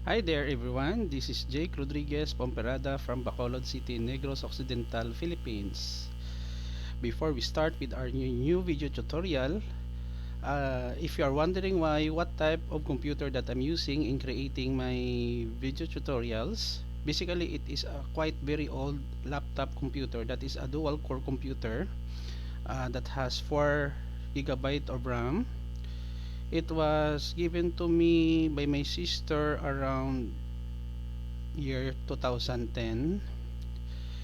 Hi there everyone, this is Jake Rodriguez Pomperada from Bacolod City, Negros Occidental, Philippines. Before we start with our new video tutorial, if you are wondering what type of computer that I'm using in creating my video tutorials, basically it is a quite very old laptop computer that is a dual core computer that has 4 GB of RAM. It was given to me by my sister around year 2010.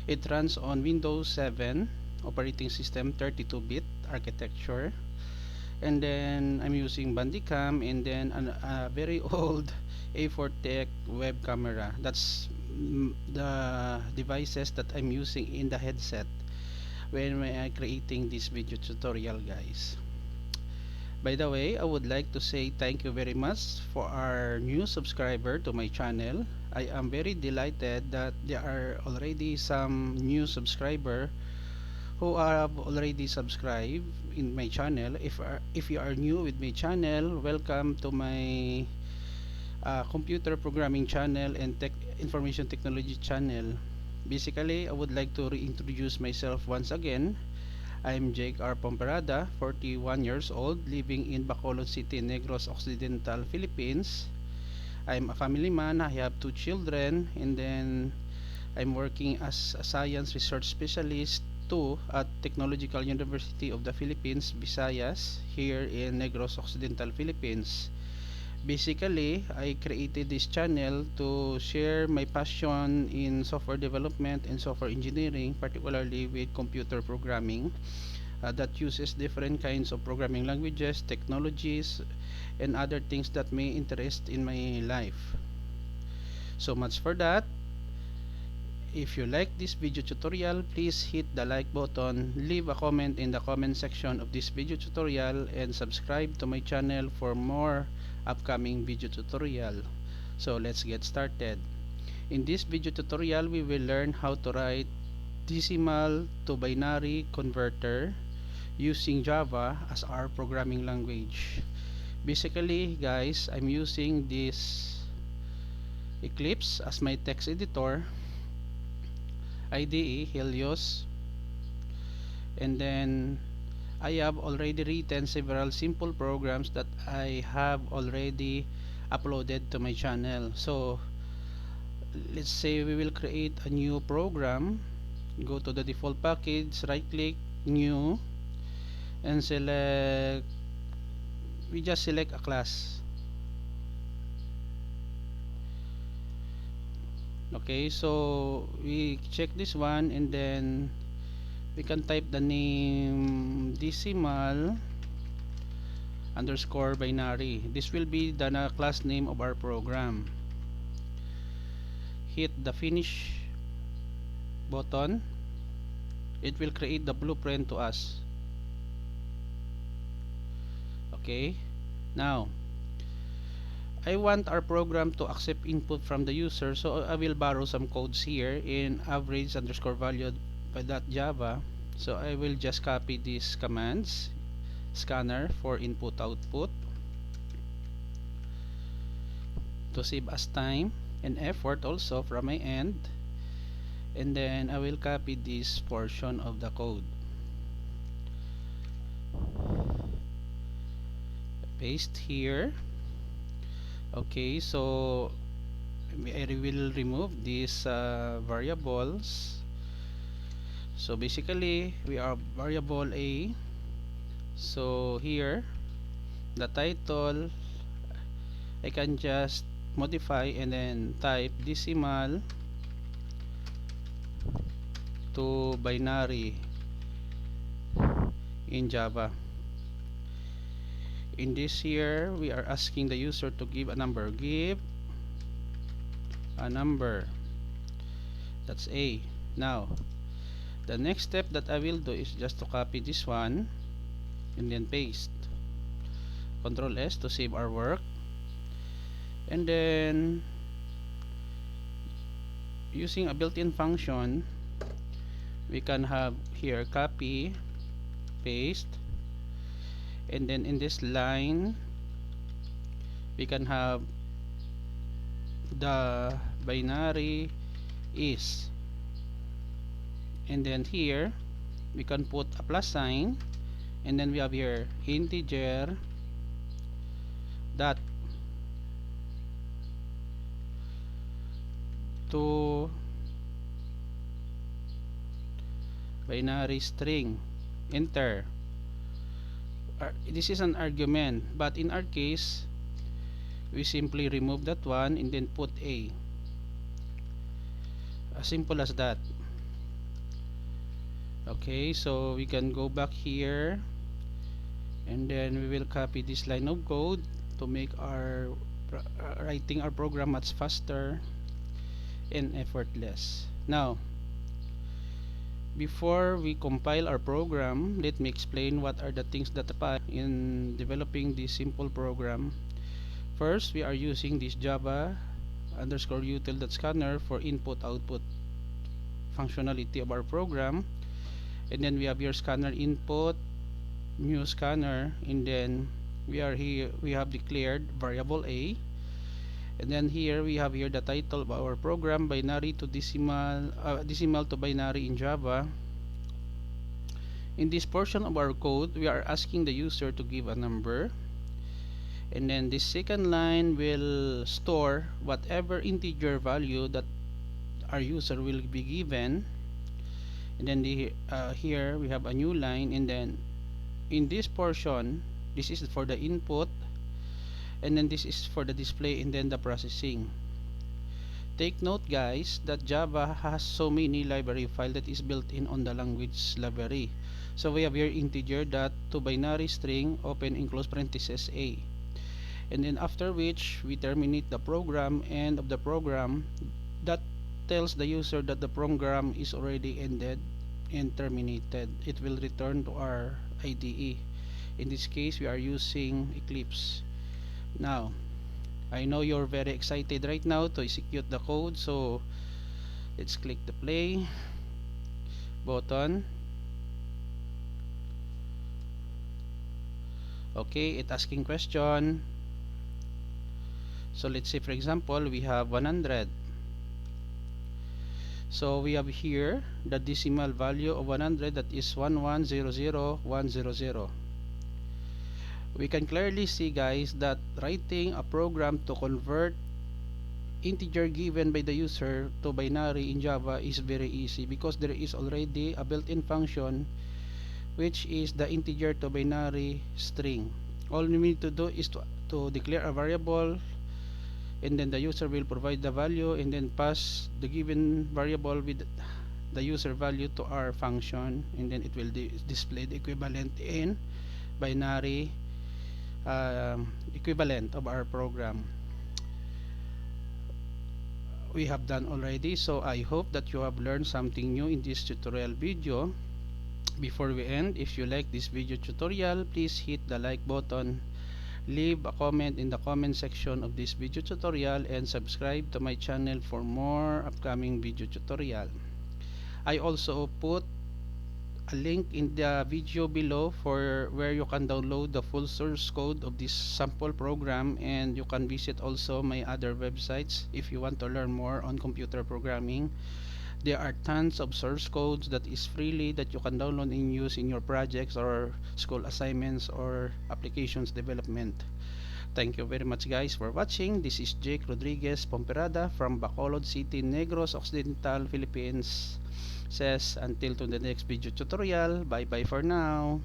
It runs on Windows 7 operating system, 32-bit architecture, and then I'm using Bandicam, and then a very old A4 Tech web camera. That's the devices that I'm using in the headset when I'm creating this video tutorial, guys. By the way, I would like to say thank you very much for our new subscriber to my channel. I am very delighted that there are already some new subscriber who have already subscribed in my channel. If you are new with my channel, welcome to my computer programming channel and information technology channel. Basically, I would like to reintroduce myself once again. I'm Jake R. Pomperada, 41 years old, living in Bacolod City, Negros Occidental, Philippines. I'm a family man. I have 2 children, and then I'm working as a science research specialist too at Technological University of the Philippines, Visayas, here in Negros Occidental, Philippines. Basically, I created this channel to share my passion in software development and software engineering, particularly with computer programming that uses different kinds of programming languages, technologies, and other things that may interest in my life. So much for that. If you like this video tutorial, please hit the like button, leave a comment in the comment section of this video tutorial, and subscribe to my channel for more upcoming video tutorial. So let's get started. In this video tutorial, we will learn how to write decimal to binary converter using Java as our programming language. Basically, guys, I'm using this Eclipse as my text editor, IDE, Helios, and then I have already written several simple programs that I have already uploaded to my channel. So let's say we will create a new program. Go to the default package, right click, new, and we just select a class. Okay, so we check this one, and then we can type the name decimal underscore binary. This will be the class name of our program. Hit the finish button. It will create the blueprint to us. Okay, now I want our program to accept input from the user, so I will borrow some codes here in average underscore value by .java. So I will just copy these commands: scanner for input output, to save us time and effort also from my end, and then I will copy this portion of the code, paste here. Okay, so I will remove these variables. So basically we are variable A. So here the title I can just modify and then type decimal to binary in Java. In this here we are asking the user to give a number. Give a number. That's A. Now the next step that I will do is just to copy this one and then paste. Control S to save our work, and then using a built-in function we can have here copy, paste, and then in this line we can have the binary is, and then here we can put a plus sign, and then we have here integer dot to binary string, enter. This is an argument, but in our case we simply remove that one and then put a, as simple as that. Okay, so we can go back here, and then we will copy this line of code to make our writing our program much faster and effortless. Now, before we compile our program, let me explain what are the things that apply in developing this simple program. First, we are using this Java underscore util.scanner for input output functionality of our program, and then we have your scanner input, new scanner, and then we have declared variable a, and then here we have here the title of our program, binary to decimal, decimal to binary in Java. In this portion of our code, we are asking the user to give a number, and then this second line will store whatever integer value that our user will be given, and then here we have a new line, and then in this portion, this is for the input, and then this is for the display and then the processing. Take note guys that Java has so many library file that is built in on the language library. So we have here integer dot to binary string open and close parenthesis a, and then after which we terminate the program, end of the program, that tells the user that the program is already ended and terminated. It will return to our IDE. In this case we are using Eclipse. Now I know you're very excited right now to execute the code, so let's click the play button. Okay, it's asking question. So let's say for example we have 100. So we have here the decimal value of 100, that is 1100100. We can clearly see guys that writing a program to convert integer given by the user to binary in Java is very easy, because there is already a built-in function which is the integer to binary string. All we need to do is to declare a variable, and then the user will provide the value and then pass the given variable with the user value to our function, and then it will display the equivalent in binary equivalent of our program. We have done already, so I hope that you have learned something new in this tutorial video. Before we end, if you like this video tutorial, please hit the like button, leave a comment in the comment section of this video tutorial, and subscribe to my channel for more upcoming video tutorial. I also put a link in the video below for where you can download the full source code of this sample program, and you can visit also my other websites if you want to learn more on computer programming. There are tons of source codes that is freely that you can download and use in your projects or school assignments or applications development. Thank you very much guys for watching. This is Jake Rodriguez Pomperada from Bacolod City, Negros Occidental, Philippines. Says until to the next video tutorial. Bye bye for now.